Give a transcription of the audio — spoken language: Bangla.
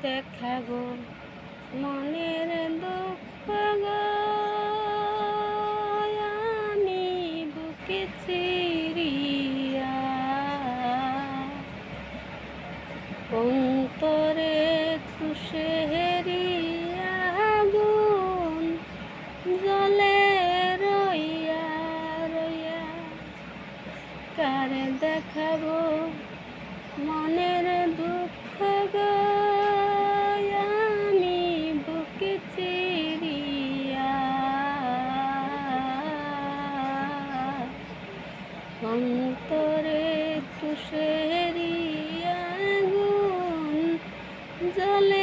দেখাবো মনের দুঃখ গো, আমি বুকে চিরিয়া অন্তরে তুষেরিয়া আগুন জ্বলে রইয়া রইয়া, কারে দেখাবো মনের দুঃখ গো, আমি বুকে চিরিয়া অন্তরে তুষেরিয়া আগুন জ্বলে